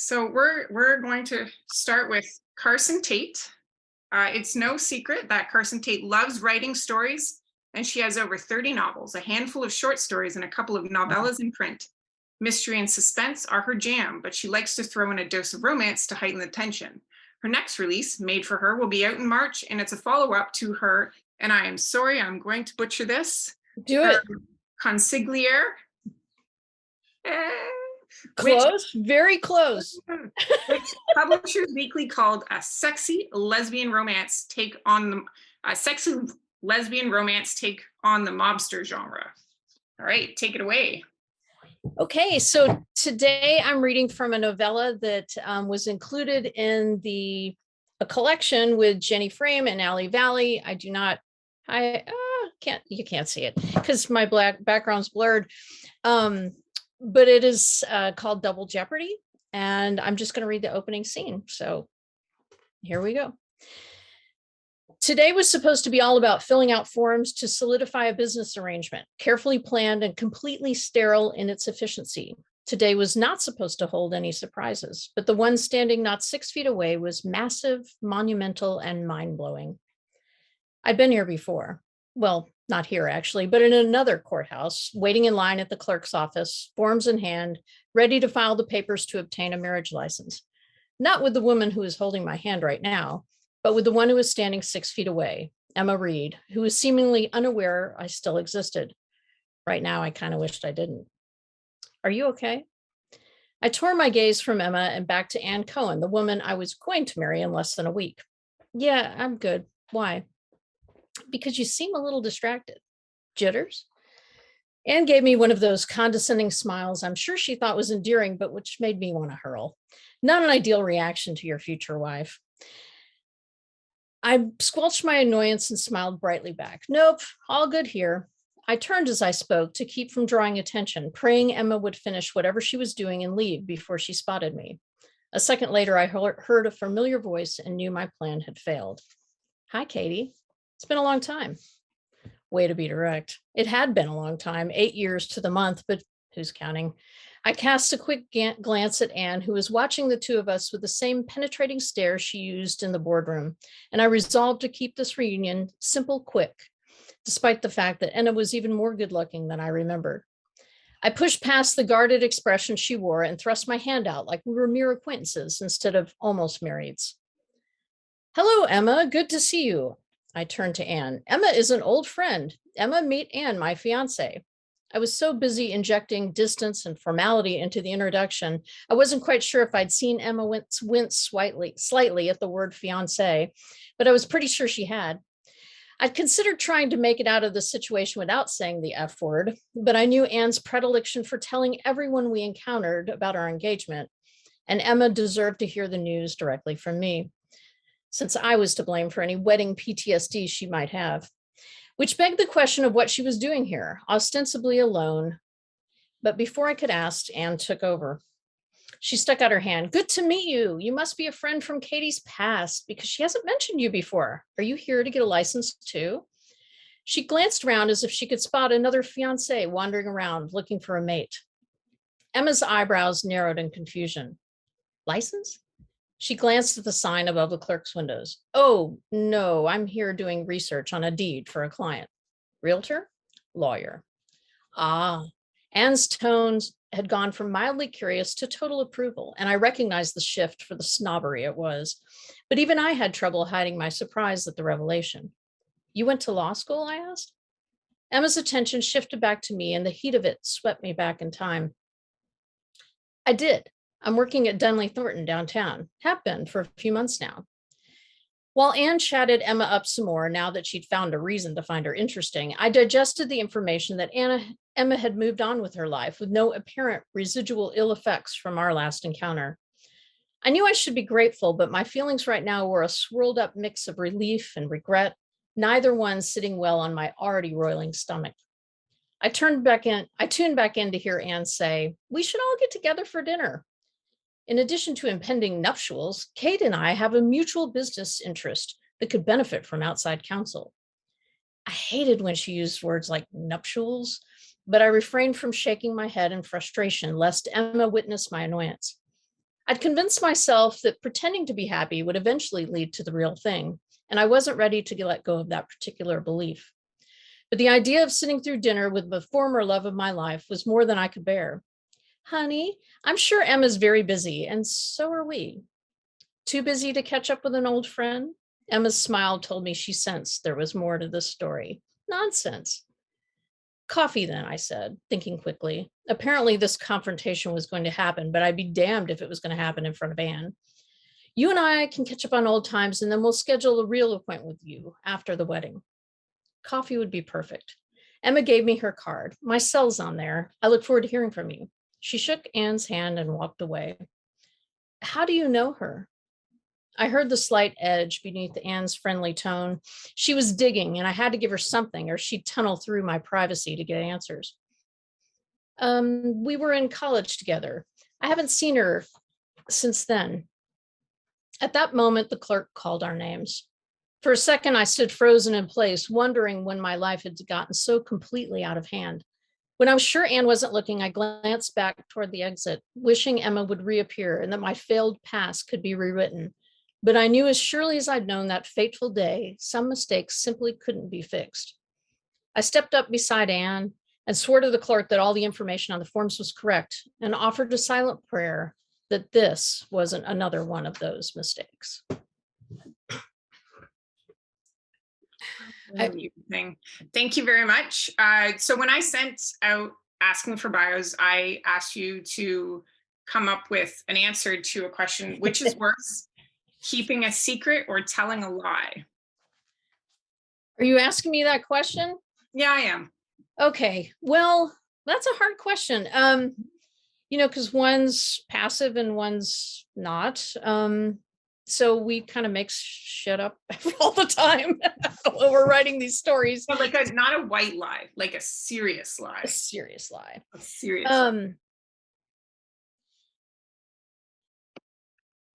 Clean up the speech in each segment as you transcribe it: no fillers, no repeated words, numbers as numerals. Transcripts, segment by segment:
So we're going to start with Carsen Taite. It's no secret that Carsen Taite loves writing stories, and she has over 30 novels, a handful of short stories, and a couple of novellas in print. Mystery and suspense are her jam, but she likes to throw in a dose of romance to heighten the tension. Her next release, Made for Her, will be out in March, and it's a follow-up to her, and I am sorry, I'm going to butcher this. Do it. Consigliere. Close, very close. Which Publishers Weekly called a sexy lesbian romance take on the mobster genre. All right, take it away. Okay, so today I'm reading from a novella that was included in a collection with Jenny Frame and Allie Valley. You can't see it because my black background's blurred. But it is called Double Jeopardy, and I'm just going to read the opening scene. So here we go. Today was supposed to be all about filling out forms to solidify a business arrangement, carefully planned and completely sterile in its efficiency. Today was not supposed to hold any surprises, but the one standing not 6 feet away was massive, monumental, and mind-blowing. I'd been here before. Well, not here actually, but in another courthouse, waiting in line at the clerk's office, forms in hand, ready to file the papers to obtain a marriage license. Not with the woman who is holding my hand right now, but with the one who was standing 6 feet away, Emma Reed, who was seemingly unaware I still existed. Right now, I kind of wished I didn't. Are you okay? I tore my gaze from Emma and back to Anne Cohen, the woman I was going to marry in less than a week. Yeah, I'm good. Why? Because you seem a little distracted. Jitters? Anne gave me one of those condescending smiles I'm sure she thought was endearing, but which made me want to hurl. Not an ideal reaction to your future wife. I squelched my annoyance and smiled brightly back. Nope, all good here. I turned as I spoke to keep from drawing attention, praying Emma would finish whatever she was doing and leave before she spotted me. A second later, I heard a familiar voice and knew my plan had failed. Hi, Katie. It's been a long time. Way to be direct. It had been a long time, 8 years to the month, but who's counting? I cast a quick glance at Anne, who was watching the two of us with the same penetrating stare she used in the boardroom, and I resolved to keep this reunion simple, quick, despite the fact that Anna was even more good-looking than I remembered. I pushed past the guarded expression she wore and thrust my hand out like we were mere acquaintances instead of almost marrieds. Hello, Emma. Good to see you. I turned to Anne. Emma is an old friend. Emma, meet Anne, my fiance. I was so busy injecting distance and formality into the introduction, I wasn't quite sure if I'd seen Emma wince slightly at the word fiance, but I was pretty sure she had. I'd considered trying to make it out of the situation without saying the F word, but I knew Anne's predilection for telling everyone we encountered about our engagement, and Emma deserved to hear the news directly from me, since I was to blame for any wedding PTSD she might have, which begged the question of what she was doing here, ostensibly alone. But before I could ask, Anne took over. She stuck out her hand. Good to meet you. You must be a friend from Katie's past because she hasn't mentioned you before. Are you here to get a license too? She glanced around as if she could spot another fiance wandering around looking for a mate. Emma's eyebrows narrowed in confusion. License? She glanced at the sign above the clerk's windows. Oh, no, I'm here doing research on a deed for a client. Realtor? Lawyer. Ah, Anne's tones had gone from mildly curious to total approval, and I recognized the shift for the snobbery it was. But even I had trouble hiding my surprise at the revelation. You went to law school, I asked? Emma's attention shifted back to me, and the heat of it swept me back in time. I did. I'm working at Dunley Thornton downtown. Have been for a few months now. While Anne chatted Emma up some more, now that she'd found a reason to find her interesting, I digested the information that Emma had moved on with her life with no apparent residual ill effects from our last encounter. I knew I should be grateful, but my feelings right now were a swirled up mix of relief and regret, neither one sitting well on my already roiling stomach. I tuned back in to hear Anne say, we should all get together for dinner. In addition to impending nuptials, Kate and I have a mutual business interest that could benefit from outside counsel. I hated when she used words like nuptials, but I refrained from shaking my head in frustration lest Emma witness my annoyance. I'd convinced myself that pretending to be happy would eventually lead to the real thing, and I wasn't ready to let go of that particular belief. But the idea of sitting through dinner with the former love of my life was more than I could bear. Honey, I'm sure Emma's very busy, and so are we. Too busy to catch up with an old friend? Emma's smile told me she sensed there was more to this story. Nonsense. Coffee then, I said, thinking quickly. Apparently this confrontation was going to happen, but I'd be damned if it was going to happen in front of Anne. You and I can catch up on old times, and then we'll schedule a real appointment with you after the wedding. Coffee would be perfect. Emma gave me her card. My cell's on there. I look forward to hearing from you. She shook Anne's hand and walked away. How do you know her? I heard the slight edge beneath Anne's friendly tone. She was digging, and I had to give her something, or she'd tunnel through my privacy to get answers. We were in college together. I haven't seen her since then. At that moment, the clerk called our names. For a second, I stood frozen in place, wondering when my life had gotten so completely out of hand. When I was sure Anne wasn't looking, I glanced back toward the exit, wishing Emma would reappear and that my failed past could be rewritten. But I knew as surely as I'd known that fateful day, some mistakes simply couldn't be fixed. I stepped up beside Anne and swore to the clerk that all the information on the forms was correct and offered a silent prayer that this wasn't another one of those mistakes. Thank you very much. So when I sent out asking for bios, I asked you to come up with an answer to a question, which is worse, keeping a secret or telling a lie? Are you asking me that question? Yeah, I am. Okay, well, that's a hard question. Because one's passive and one's not. So we kind of make shit up all the time when we're writing these stories. But like not a white lie, like a serious lie. A serious lie. A serious lie.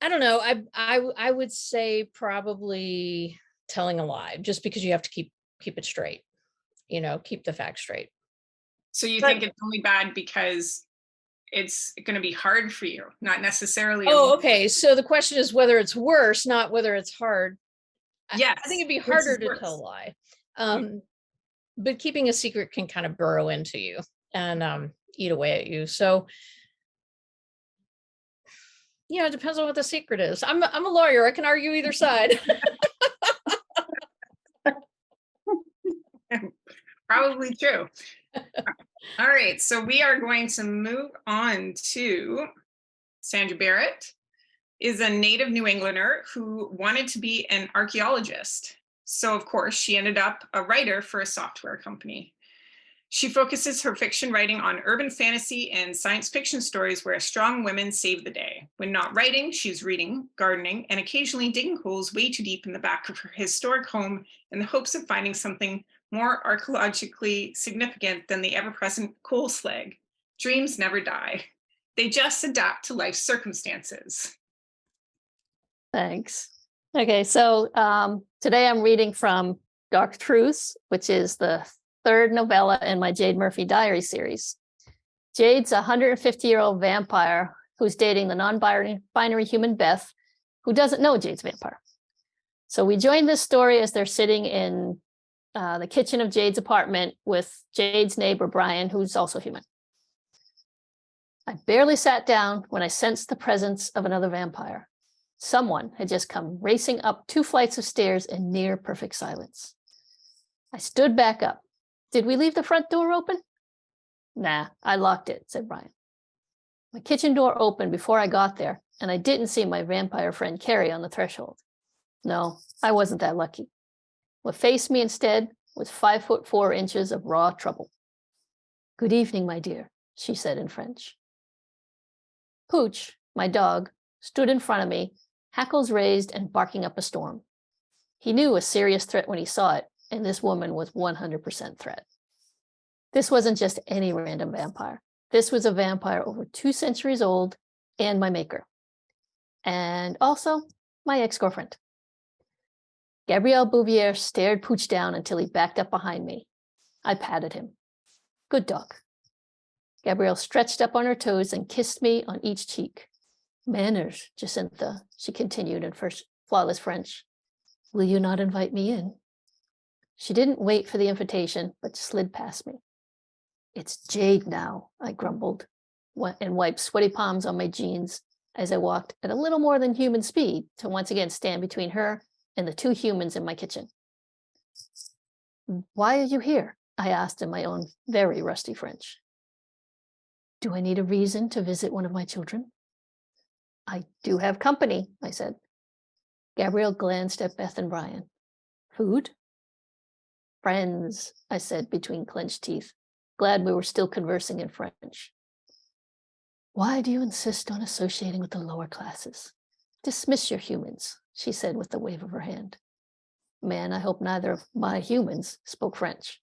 I don't know. I would say probably telling a lie, just because you have to keep it straight. Keep the facts straight. So you think it's only bad because it's going to be hard for you, not necessarily. Oh, okay. So the question is whether it's worse, not whether it's hard. Yes. I think it'd be harder to tell a lie. But keeping a secret can kind of burrow into you and eat away at you. So, it depends on what the secret is. I'm a lawyer. I can argue either side. Probably true. All right, so we are going to move on to Sandra. Barret is a native New Englander who wanted to be an archaeologist. So of course, she ended up a writer for a software company. She focuses her fiction writing on urban fantasy and science fiction stories where strong women save the day. When not writing, she's reading, gardening, and occasionally digging holes way too deep in the back of her historic home in the hopes of finding something more archaeologically significant than the ever-present coal slag. Dreams never die. They just adapt to life's circumstances. Thanks. Okay, so today I'm reading from Dark Truths, which is the third novella in my Jade Murphy Diary series. Jade's a 150-year-old vampire who's dating the non-binary human Beth, who doesn't know Jade's vampire. So we join this story as they're sitting in the kitchen of Jade's apartment with Jade's neighbor, Brian, who's also human. I barely sat down when I sensed the presence of another vampire. Someone had just come racing up 2 flights of stairs in near perfect silence. I stood back up. Did we leave the front door open? Nah, I locked it, said Brian. My kitchen door opened before I got there, and I didn't see my vampire friend Carrie on the threshold. No, I wasn't that lucky. What faced me instead was 5'4" of raw trouble. Good evening, my dear, she said in French. Pooch, my dog, stood in front of me, hackles raised and barking up a storm. He knew a serious threat when he saw it, and this woman was 100% threat. This wasn't just any random vampire. This was a vampire over 2 centuries old and my maker. And also my ex-girlfriend. Gabrielle Bouvier stared Pooch down until he backed up behind me. I patted him. Good dog. Gabrielle stretched up on her toes and kissed me on each cheek. Manners, Jacintha, she continued in flawless French. Will you not invite me in? She didn't wait for the invitation, but slid past me. It's Jade now, I grumbled, and wiped sweaty palms on my jeans as I walked at a little more than human speed to once again stand between her and the two humans in my kitchen. Why are you here? I asked in my own very rusty French. Do I need a reason to visit one of my children? I do have company, I said. Gabrielle glanced at Beth and Brian. Food? Friends, I said between clenched teeth, glad we were still conversing in French. Why do you insist on associating with the lower classes? Dismiss your humans, she said with a wave of her hand. Man, I hope neither of my humans spoke French.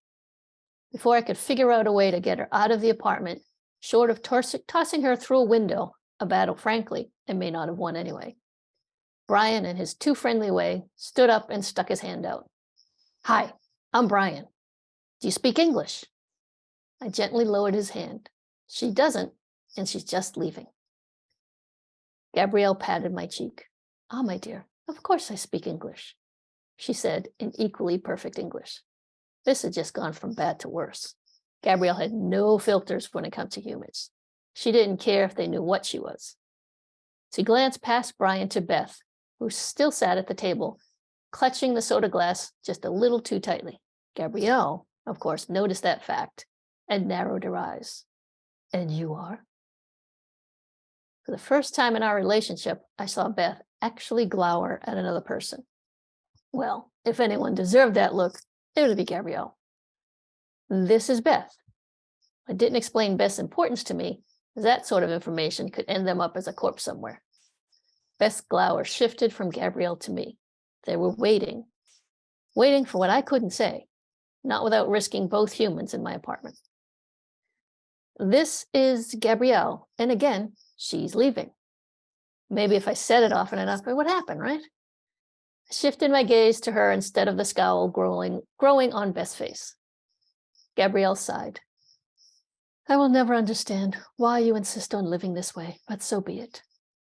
Before I could figure out a way to get her out of the apartment, short of tossing her through a window, a battle, frankly, I may not have won anyway. Brian, in his too friendly way, stood up and stuck his hand out. Hi, I'm Brian. Do you speak English? I gently lowered his hand. She doesn't, and she's just leaving. Gabrielle patted my cheek. Ah, my dear, of course I speak English, she said in equally perfect English. This had just gone from bad to worse. Gabrielle had no filters when it comes to humans. She didn't care if they knew what she was. She glanced past Brian to Beth, who still sat at the table, clutching the soda glass just a little too tightly. Gabrielle, of course, noticed that fact and narrowed her eyes. And you are? For the first time in our relationship, I saw Beth actually glower at another person. Well, if anyone deserved that look, it would be Gabrielle. This is Beth. I didn't explain Beth's importance to me, as that sort of information could end them up as a corpse somewhere. Beth's glower shifted from Gabrielle to me. They were waiting for what I couldn't say, not without risking both humans in my apartment. This is Gabrielle, and again, she's leaving. Maybe if I said it often enough, it would happen, right? I shifted my gaze to her instead of the scowl growing on Beth's face. Gabrielle sighed. I will never understand why you insist on living this way, but so be it.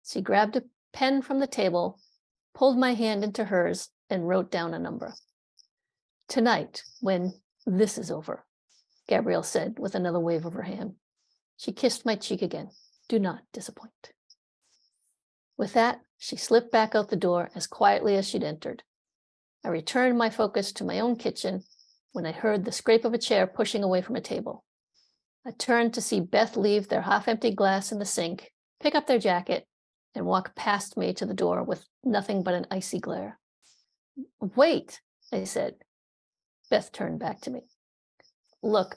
She grabbed a pen from the table, pulled my hand into hers, and wrote down a number. Tonight, when this is over, Gabrielle said with another wave of her hand. She kissed my cheek again. Do not disappoint. With that, she slipped back out the door as quietly as she'd entered. I returned my focus to my own kitchen when I heard the scrape of a chair pushing away from a table. I turned to see Beth leave their half-empty glass in the sink, pick up their jacket, and walk past me to the door with nothing but an icy glare. Wait, I said. Beth turned back to me. Look,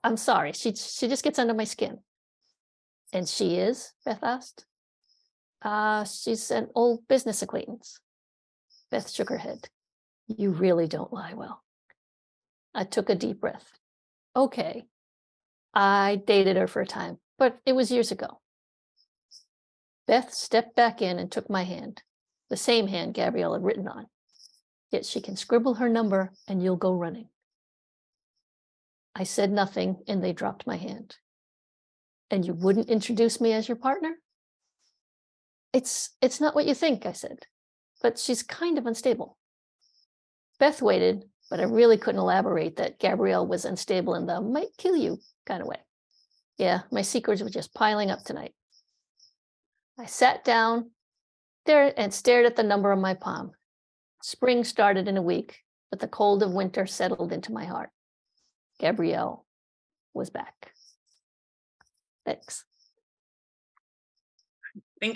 I'm sorry. She just gets under my skin. And she is? Beth asked. She's an old business acquaintance. Beth shook her head. You really don't lie well. I took a deep breath. Okay. I dated her for a time, but it was years ago. Beth stepped back in and took my hand, the same hand Gabrielle had written on. Yet she can scribble her number and you'll go running. I said nothing and they dropped my hand. And you wouldn't introduce me as your partner? It's not what you think, I said, but she's kind of unstable. Beth waited, but I really couldn't elaborate that Gabrielle was unstable in the might kill you kind of way. Yeah, my secrets were just piling up tonight. I sat down there and stared at the number on my palm. Spring started in a week, but the cold of winter settled into my heart. Gabrielle was back. Thanks.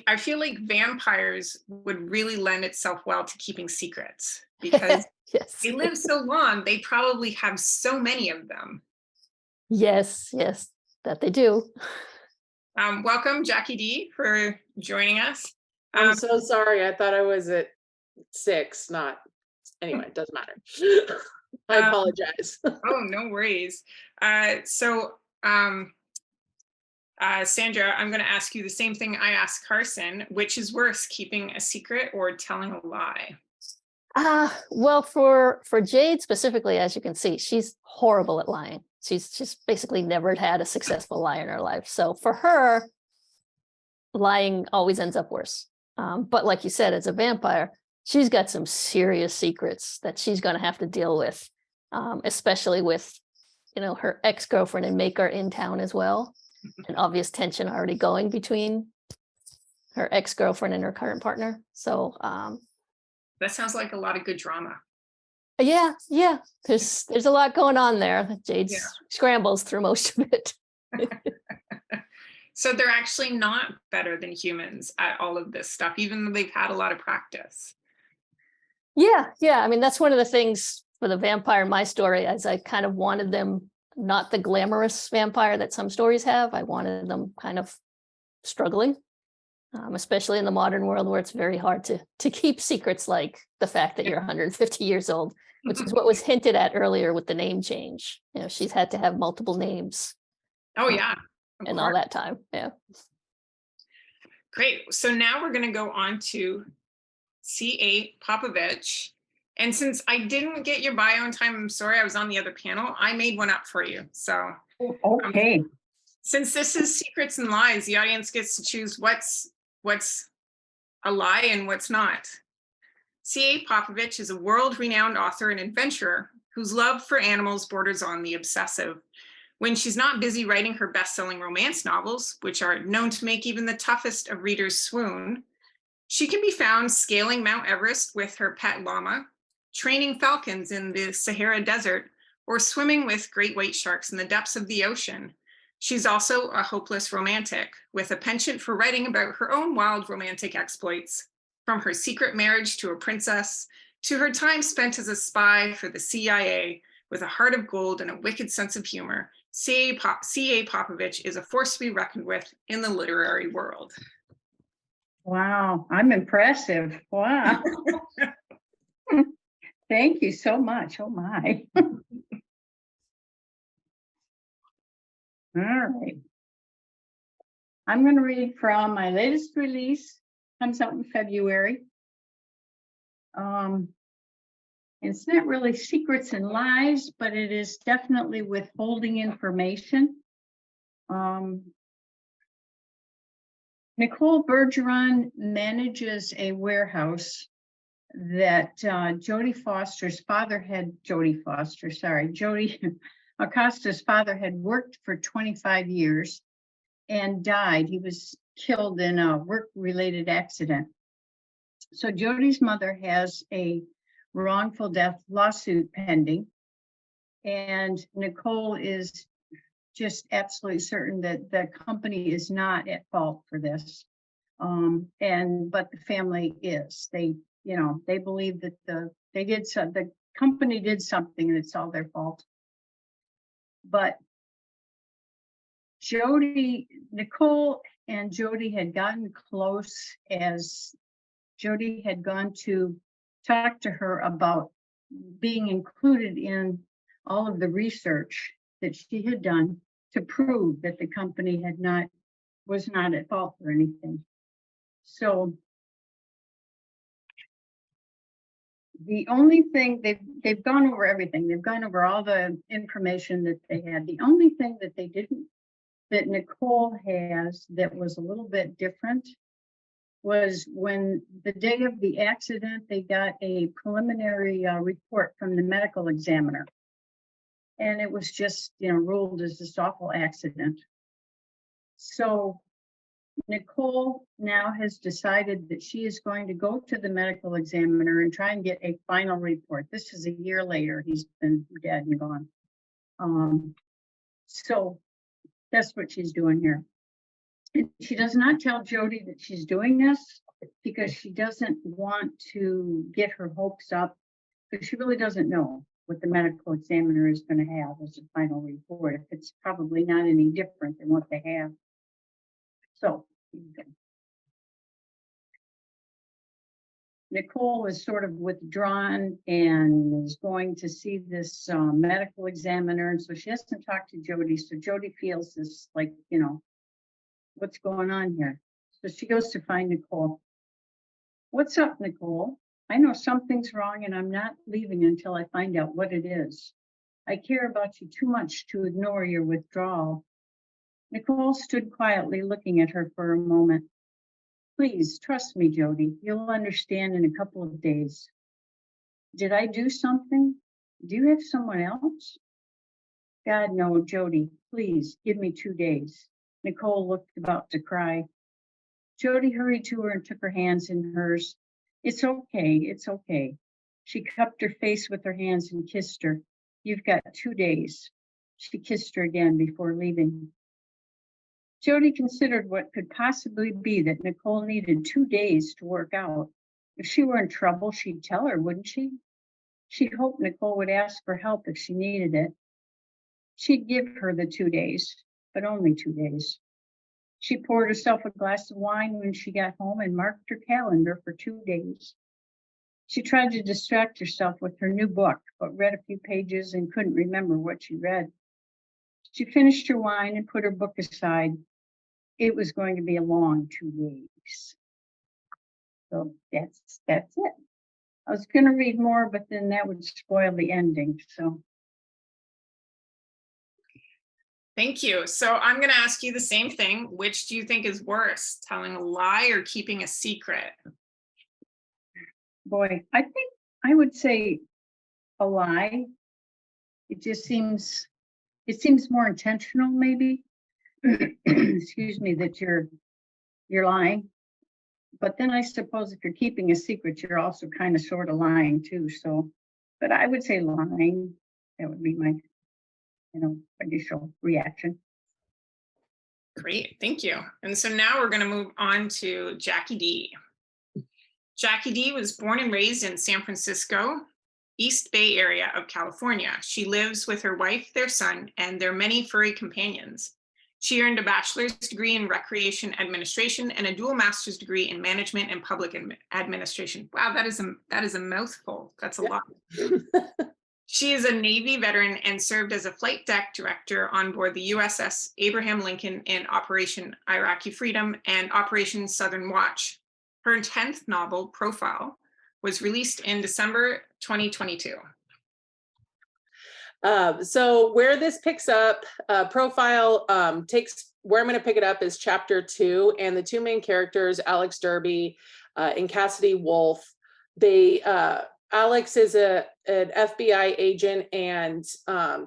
I feel like vampires would really lend itself well to keeping secrets because yes. They live so long, they probably have so many of them. Yes, that they do. Welcome, Jackie D, for joining us. I'm so sorry. I thought I was at 6, not. Anyway, it doesn't matter. I apologize. Oh, no worries. Sandra, I'm going to ask you the same thing I asked Carsen. Which is worse, keeping a secret or telling a lie? Well, for Jade specifically, as you can see, she's horrible at lying. She's basically never had a successful lie in her life. So for her, lying always ends up worse. But like you said, as a vampire, she's got some serious secrets that she's going to have to deal with, especially with, her ex-girlfriend and maker in town as well. An obvious tension already going between her ex-girlfriend and her current partner. So that sounds like a lot of good drama. Yeah. There's a lot going on there. Jade scrambles through most of it. So they're actually not better than humans at all of this stuff, even though they've had a lot of practice. Yeah. I mean, that's one of the things for the vampire in my story, as I kind of wanted them not the glamorous vampire that some stories have. I wanted them kind of struggling, especially in the modern world where it's very hard to keep secrets like the fact that you're 150 years old, which is what was hinted at earlier with the name change. She's had to have multiple names. Oh, yeah. And all that time. Yeah. Great. So now we're going to go on to C.A. Popovich. And since I didn't get your bio in time, I'm sorry, I was on the other panel. I made one up for you. So, okay. Since this is secrets and lies, the audience gets to choose what's a lie and what's not. C.A. Popovich is a world-renowned author and adventurer whose love for animals borders on the obsessive. When she's not busy writing her best-selling romance novels, which are known to make even the toughest of readers swoon, she can be found scaling Mount Everest with her pet llama, training falcons in the Sahara Desert, or swimming with great white sharks in the depths of the ocean. She's also a hopeless romantic, with a penchant for writing about her own wild romantic exploits, from her secret marriage to a princess, to her time spent as a spy for the CIA. With a heart of gold and a wicked sense of humor, C.A. Popovich is a force to be reckoned with in the literary world. Wow, I'm impressive. Wow. Thank you so much. Oh my. All right. I'm going to read from my latest release. Comes out in February. It's not really secrets and lies, but it is definitely withholding information. Nicole Bergeron manages a warehouse that Jodie Acosta's father had worked for 25 years and died. He was killed in a work-related accident. So Jodie's mother has a wrongful death lawsuit pending, and Nicole is just absolutely certain that the company is not at fault for this, but the family is. They believe that the company did something and it's all their fault. But Nicole and Jodie had gotten close as Jodie had gone to talk to her about being included in all of the research that she had done to prove that the company was not at fault for anything. So the only thing they've gone over everything. They've gone over all the information that they had. The only thing that they didn't, that Nicole has, that was a little bit different, was when the day of the accident, they got a preliminary report from the medical examiner. And it was just, ruled as this awful accident. So Nicole now has decided that she is going to go to the medical examiner and try and get a final report. This is a year later. He's been dead and gone. So that's what she's doing here. And she does not tell Jodie that she's doing this because she doesn't want to get her hopes up, because she really doesn't know what the medical examiner is going to have as a final report. If it's probably not any different than what they have. So Nicole is sort of withdrawn and is going to see this medical examiner. And so she hasn't talked to Jodie. So Jodie feels this like, what's going on here? So she goes to find Nicole. What's up, Nicole? I know something's wrong and I'm not leaving until I find out what it is. I care about you too much to ignore your withdrawal. Nicole stood quietly looking at her for a moment. Please trust me, Jody. You'll understand in a couple of days. Did I do something? Do you have someone else? God, no, Jody, please give me 2 days. Nicole looked about to cry. Jody hurried to her and took her hands in hers. It's okay, it's okay. She cupped her face with her hands and kissed her. You've got 2 days. She kissed her again before leaving. Jody considered what could possibly be that Nicole needed 2 days to work out. If she were in trouble, she'd tell her, wouldn't she? She hoped Nicole would ask for help if she needed it. She'd give her the 2 days, but only 2 days. She poured herself a glass of wine when she got home and marked her calendar for 2 days. She tried to distract herself with her new book, but read a few pages and couldn't remember what she read. She finished her wine and put her book aside. It was going to be a long 2 days. So that's it. I was going to read more, but then that would spoil the ending. So Thank you. So I'm going to ask you the same thing. Which do you think is worse, telling a lie or keeping a secret? boy, I think I would say a lie. It just seems more intentional, maybe. Excuse me, that you're lying. But then I suppose if you're keeping a secret, you're also kind of sort of lying too. So, but I would say lying. That would be my, initial reaction. Great, thank you. And so now we're going to move on to Jackie D. Jackie D was born and raised in San Francisco, East Bay area of California. She lives with her wife, their son, and their many furry companions. She earned a bachelor's degree in recreation administration and a dual master's degree in management and public administration. Wow, that is a mouthful. That's a lot. She is a Navy veteran and served as a flight deck director on board the USS Abraham Lincoln in Operation Iraqi Freedom and Operation Southern Watch. Her 10th novel, Profile, was released in December 2022. So where this picks up, Profile takes, where I'm going to pick it up is chapter 2, and the two main characters, Alex Derby and Cassidy Wolf, Alex is an FBI agent and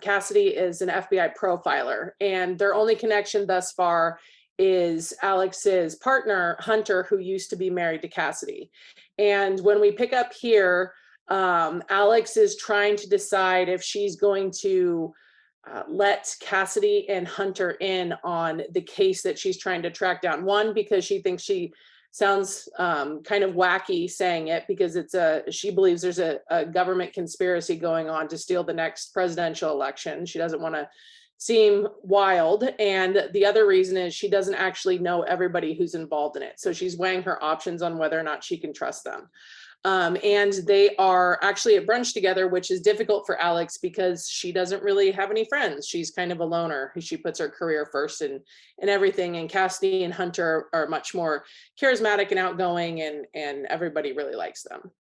Cassidy is an FBI profiler, and their only connection thus far is Alex's partner, Hunter, who used to be married to Cassidy. And when we pick up here, Alex is trying to decide if she's going to let Cassidy and Hunter in on the case that she's trying to track down. One, because she thinks she sounds kind of wacky saying it, because she believes there's a government conspiracy going on to steal the next presidential election. She doesn't want to seem wild. And the other reason is she doesn't actually know everybody who's involved in it. So she's weighing her options on whether or not she can trust them. And they are actually at brunch together, which is difficult for Alex because she doesn't really have any friends. She's kind of a loner. She puts her career first and everything. And Cassidy and Hunter are much more charismatic and outgoing, and everybody really likes them.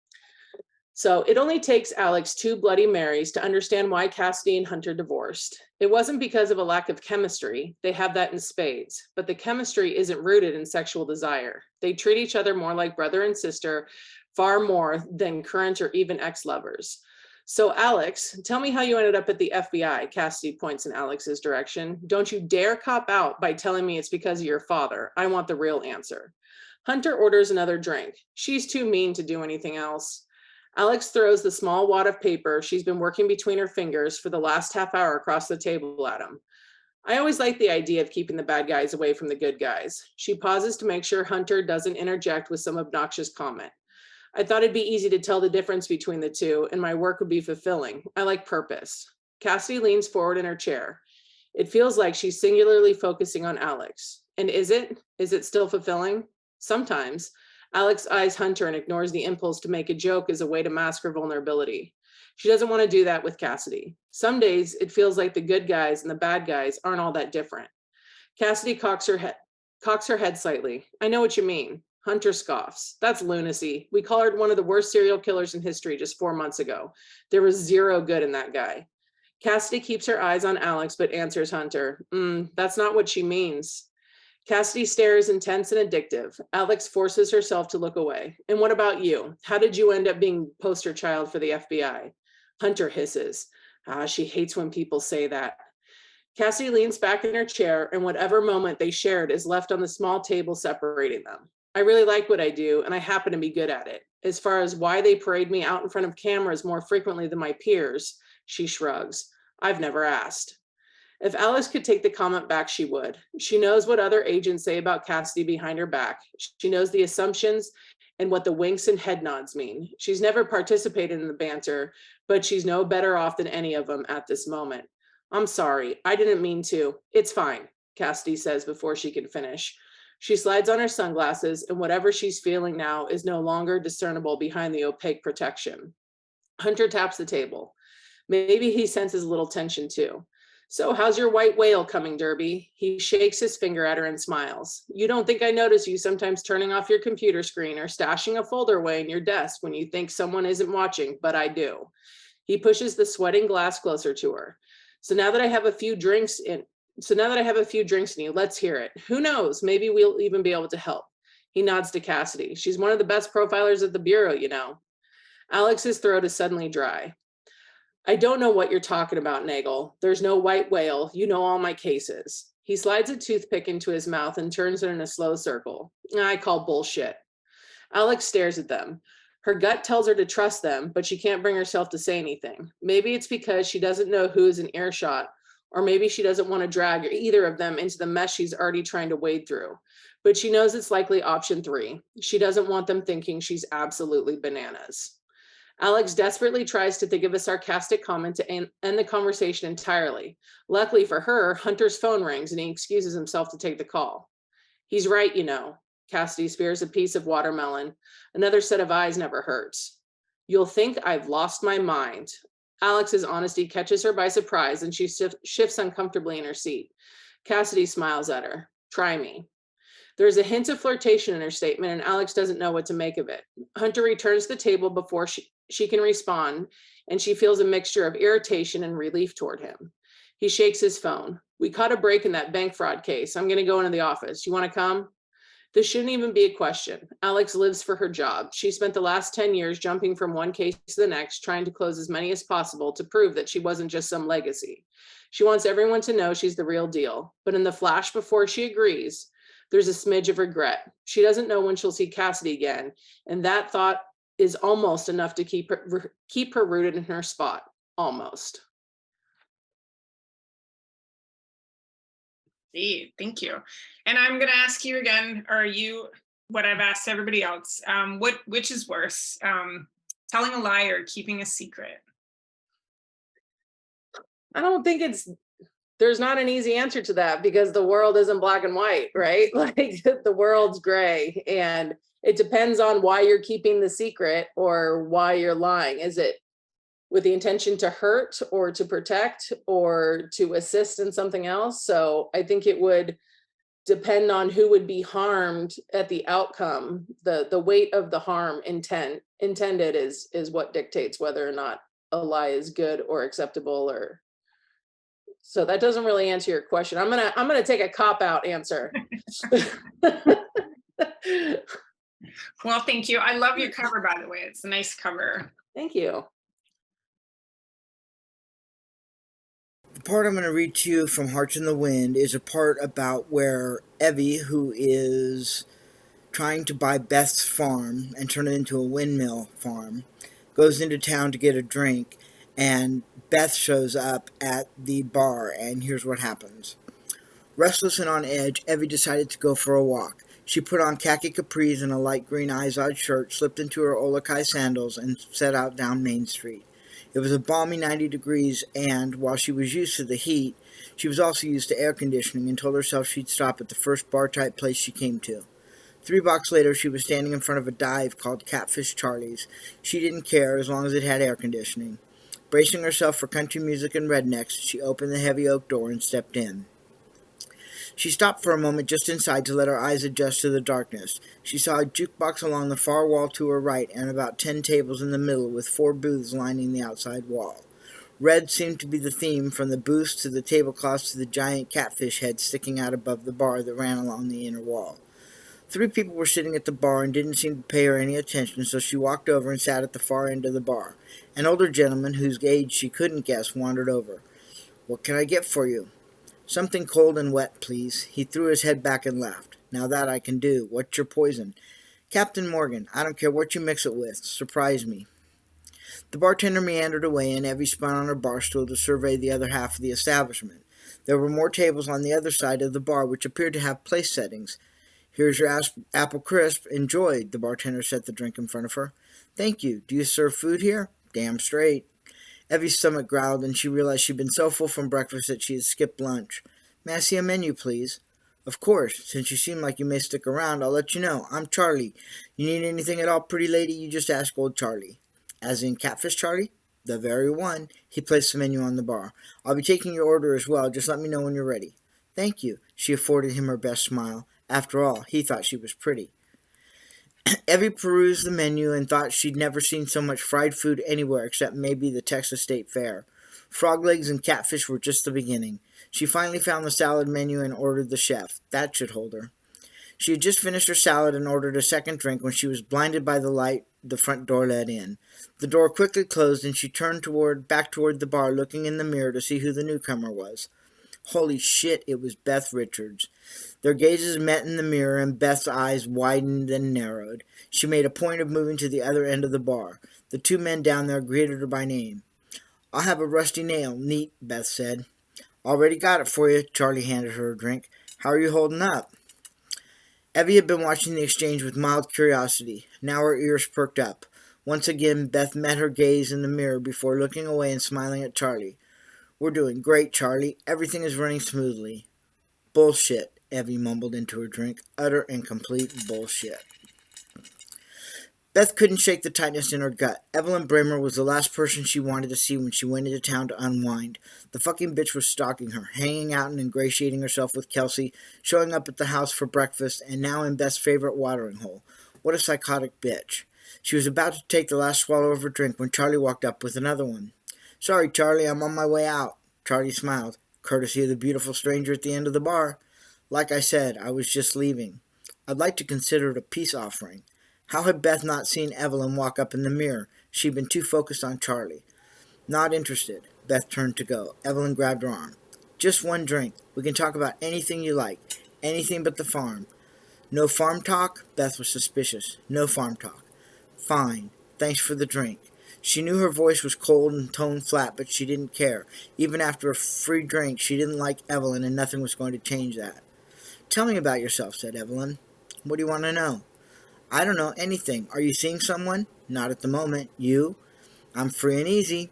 So it only takes Alex 2 Bloody Marys to understand why Cassidy and Hunter divorced. It wasn't because of a lack of chemistry. They have that in spades, but the chemistry isn't rooted in sexual desire. They treat each other more like brother and sister, far more than current or even ex-lovers. So Alex, tell me how you ended up at the FBI, Cassidy points in Alex's direction. Don't you dare cop out by telling me it's because of your father. I want the real answer. Hunter orders another drink. She's too mean to do anything else. Alex throws the small wad of paper she's been working between her fingers for the last half hour across the table at him. I always like the idea of keeping the bad guys away from the good guys. She pauses to make sure Hunter doesn't interject with some obnoxious comment. I thought it'd be easy to tell the difference between the two, and my work would be fulfilling. I like purpose. Cassidy leans forward in her chair. It feels like she's singularly focusing on Alex. And is it? Is it still fulfilling? Sometimes. Alex eyes Hunter and ignores the impulse to make a joke as a way to mask her vulnerability. She doesn't want to do that with Cassidy. Some days it feels like the good guys and the bad guys aren't all that different. Cassidy cocks her head slightly. I know what you mean. Hunter scoffs. That's lunacy. We collared one of the worst serial killers in history just 4 months ago. There was zero good in that guy. Cassidy keeps her eyes on Alex, but answers Hunter. That's not what she means. Cassidy stares intense and addictive. Alex forces herself to look away. And what about you? How did you end up being poster child for the FBI? Hunter hisses. She hates when people say that. Cassidy leans back in her chair, and whatever moment they shared is left on the small table separating them. I really like what I do, and I happen to be good at it. As far as why they parade me out in front of cameras more frequently than my peers, she shrugs. I've never asked. If Alice could take the comment back, she would. She knows what other agents say about Cassidy behind her back. She knows the assumptions and what the winks and head nods mean. She's never participated in the banter, but she's no better off than any of them at this moment. I'm sorry, I didn't mean to. It's fine, Cassidy says before she can finish. She slides on her sunglasses, and whatever she's feeling now is no longer discernible behind the opaque protection. Hunter taps the table. Maybe he senses a little tension too. So how's your white whale coming, Derby? He shakes his finger at her and smiles. You don't think I notice you sometimes turning off your computer screen or stashing a folder away in your desk when you think someone isn't watching, but I do. He pushes the sweating glass closer to her. So now that I have a few drinks in you, let's hear it. Who knows? Maybe we'll even be able to help. He nods to Cassidy. She's one of the best profilers at the Bureau, you know. Alex's throat is suddenly dry. I don't know what you're talking about, Nagel. There's no white whale. You know all my cases. He slides a toothpick into his mouth and turns it in a slow circle. I call bullshit. Alex stares at them. Her gut tells her to trust them, but she can't bring herself to say anything. Maybe it's because she doesn't know who is in earshot, or maybe she doesn't want to drag either of them into the mess she's already trying to wade through. But she knows it's likely option 3. She doesn't want them thinking she's absolutely bananas. Alex desperately tries to think of a sarcastic comment to end the conversation entirely. Luckily for her, Hunter's phone rings and he excuses himself to take the call. He's right, you know. Cassidy spears a piece of watermelon. Another set of eyes never hurts. You'll think I've lost my mind. Alex's honesty catches her by surprise and she shifts uncomfortably in her seat. Cassidy smiles at her. Try me. There's a hint of flirtation in her statement and Alex doesn't know what to make of it. Hunter returns to the table before she can respond, and she feels a mixture of irritation and relief toward him. He shakes his phone. We caught a break in that bank fraud case. I'm going to go into the office. You want to come? This shouldn't even be a question. Alex lives for her job. She spent the last 10 years jumping from one case to the next, trying to close as many as possible to prove that she wasn't just some legacy. She wants everyone to know she's the real deal. But in the flash before she agrees, there's a smidge of regret. She doesn't know when she'll see Cassidy again, and that thought is almost enough to keep her rooted in her spot. Almost. Thank you. And I'm going to ask you again, are you what I've asked everybody else? Which is worse, telling a lie or keeping a secret? I don't think there's not an easy answer to that because the world isn't black and white, right? Like the world's gray, and it depends on why you're keeping the secret or why you're lying. Is it with the intention to hurt or to protect or to assist in something else? So I think it would depend on who would be harmed at the outcome. The weight of the harm intended is what dictates whether or not a lie is good or acceptable. Or so that doesn't really answer your question. I'm gonna take a cop-out answer. Well, thank you. I love your cover, by the way. It's a nice cover. Thank you. The part I'm going to read to you from Hearts in the Wind is a part about where Evie, who is trying to buy Beth's farm and turn it into a windmill farm, goes into town to get a drink, and Beth shows up at the bar, and here's what happens. Restless and on edge, Evie decided to go for a walk. She put on khaki capris and a light green Izod shirt, slipped into her Olakai sandals, and set out down Main Street. It was a balmy 90 degrees, and while she was used to the heat, she was also used to air conditioning and told herself she'd stop at the first bar-type place she came to. 3 blocks later, she was standing in front of a dive called Catfish Charlie's. She didn't care as long as it had air conditioning. Bracing herself for country music and rednecks, she opened the heavy oak door and stepped in. She stopped for a moment just inside to let her eyes adjust to the darkness. She saw a jukebox along the far wall to her right and about 10 tables in the middle with 4 booths lining the outside wall. Red seemed to be the theme, from the booths to the tablecloths to the giant catfish head sticking out above the bar that ran along the inner wall. 3 people were sitting at the bar and didn't seem to pay her any attention, so she walked over and sat at the far end of the bar. An older gentleman, whose age she couldn't guess, wandered over. "What can I get for you?" "Something cold and wet, please." He threw his head back and laughed. "Now that I can do. What's your poison?" "Captain Morgan. I don't care what you mix it with. Surprise me." The bartender meandered away, and Evie spun on her bar stool to survey the other half of the establishment. There were more tables on the other side of the bar, which appeared to have place settings. "Here's your apple crisp. Enjoy." The bartender set the drink in front of her. "Thank you. Do you serve food here?" "Damn straight." Evie's stomach growled, and she realized she'd been so full from breakfast that she had skipped lunch. "May I see a menu, please?" "Of course. Since you seem like you may stick around, I'll let you know. I'm Charlie. You need anything at all, pretty lady, you just ask old Charlie." "As in Catfish Charlie?" "The very one." He placed the menu on the bar. "I'll be taking your order as well. Just let me know when you're ready." "Thank you." She afforded him her best smile. After all, he thought she was pretty. Evie perused the menu and thought she'd never seen so much fried food anywhere except maybe the Texas State Fair. Frog legs and catfish were just the beginning. She finally found the salad menu and ordered the chef. That should hold her. She had just finished her salad and ordered a second drink when she was blinded by the light the front door let in. The door quickly closed, and she turned back toward the bar, looking in the mirror to see who the newcomer was. Holy shit, it was Beth Richards. Their gazes met in the mirror, and Beth's eyes widened and narrowed. She made a point of moving to the other end of the bar. The 2 men down there greeted her by name. "I'll have a rusty nail. Neat," Beth said. "Already got it for you." Charlie handed her a drink. "How are you holding up?" Evie had been watching the exchange with mild curiosity. Now her ears perked up. Once again, Beth met her gaze in the mirror before looking away and smiling at Charlie. "We're doing great, Charlie. Everything is running smoothly." "Bullshit," Evie mumbled into her drink. "Utter and complete bullshit." Beth couldn't shake the tightness in her gut. Evelyn Bramer was the last person she wanted to see when she went into town to unwind. The fucking bitch was stalking her, hanging out and ingratiating herself with Kelsey, showing up at the house for breakfast, and now in Beth's favorite watering hole. What a psychotic bitch. She was about to take the last swallow of her drink when Charlie walked up with another one. "Sorry, Charlie, I'm on my way out." Charlie smiled. "Courtesy of the beautiful stranger at the end of the bar." "Like I said, I was just leaving." "I'd like to consider it a peace offering." How had Beth not seen Evelyn walk up in the mirror? She'd been too focused on Charlie. "Not interested." Beth turned to go. Evelyn grabbed her arm. "Just one drink. We can talk about anything you like. Anything but the farm." "No farm talk?" Beth was suspicious. "No farm talk." "Fine. Thanks for the drink." She knew her voice was cold and tone flat, but she didn't care. Even after a free drink, she didn't like Evelyn, and nothing was going to change that. "Tell me about yourself," said Evelyn. "What do you want to know?" "I don't know, anything. Are you seeing someone?" "Not at the moment. You?" "I'm free and easy."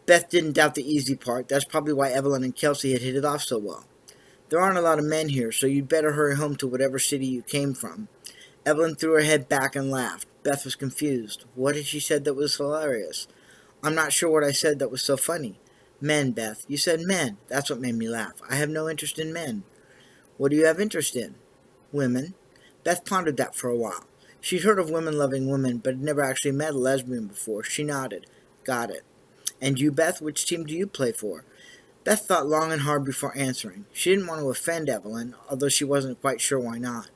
Beth didn't doubt the easy part. That's probably why Evelyn and Kelsey had hit it off so well. "There aren't a lot of men here, so you'd better hurry home to whatever city you came from." Evelyn threw her head back and laughed. Beth was confused. What had she said that was hilarious? "I'm not sure what I said that was so funny." "Men, Beth. You said men. That's what made me laugh. I have no interest in men." "What do you have interest in?" "Women." Beth pondered that for a while. She'd heard of women loving women, but had never actually met a lesbian before. She nodded. "Got it." "And you, Beth, which team do you play for?" Beth thought long and hard before answering. She didn't want to offend Evelyn, although she wasn't quite sure why not.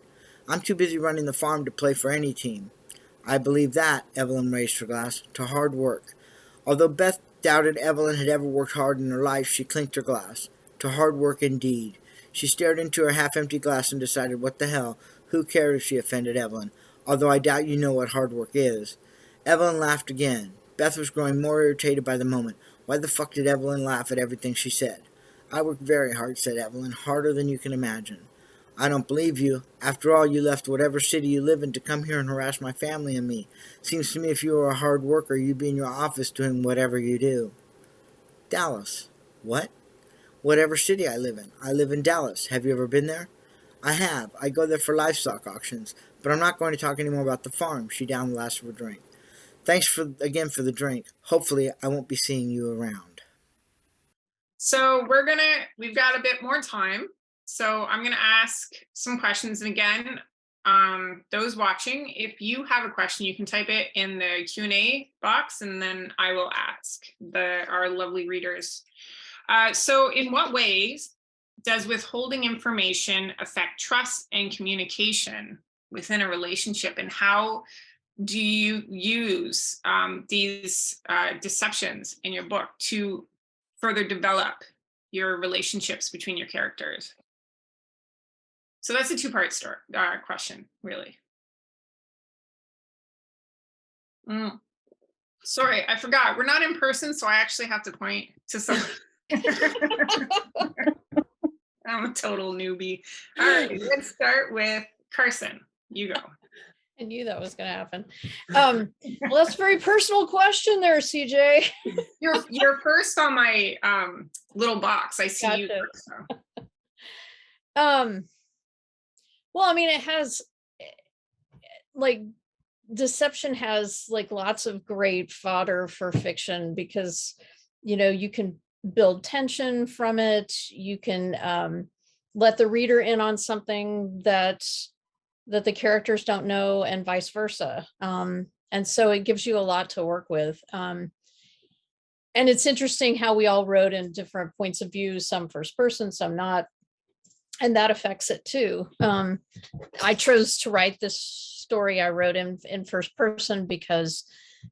"I'm too busy running the farm to play for any team." "I believe that," Evelyn raised her glass, "to hard work." Although Beth doubted Evelyn had ever worked hard in her life, she clinked her glass. To hard work indeed. She stared into her half-empty glass and decided, what the hell, who cared if she offended Evelyn, although I doubt you know what hard work is. Evelyn laughed again. Beth was growing more irritated by the moment. Why the fuck did Evelyn laugh at everything she said? "I work very hard," said Evelyn, "harder than you can imagine." "I don't believe you. After all, you left whatever city you live in to come here and harass my family and me. Seems to me if you were a hard worker, you'd be in your office doing whatever you do." "Dallas." "What?" "Whatever city I live in. I live in Dallas. Have you ever been there?" "I have. I go there for livestock auctions. But I'm not going to talk any more about the farm." She downed the last of her drink. "Thanks again for the drink. Hopefully, I won't be seeing you around." So we've got a bit more time. So I'm going to ask some questions. And again, those watching, if you have a question, you can type it in the Q&A box, and then I will ask our lovely readers. So in what ways does withholding information affect trust and communication within a relationship, and how do you use these deceptions in your book to further develop your relationships between your characters? So that's a two-part question, really. Sorry, I forgot. We're not in person, so I actually have to point to someone. I'm a total newbie. All right, let's start with Carsen. You go. I knew that was going to happen. Well, that's a very personal question there, CJ. You're first on my little box. I see you first, so. Well, I mean, it has, like, deception has like lots of great fodder for fiction, because, you know, you can build tension from it. You can let the reader in on something that the characters don't know, and vice versa. And so it gives you a lot to work with. And it's interesting how we all wrote in different points of view, some first person, some not. And that affects it too. I chose to write this story I wrote in first person because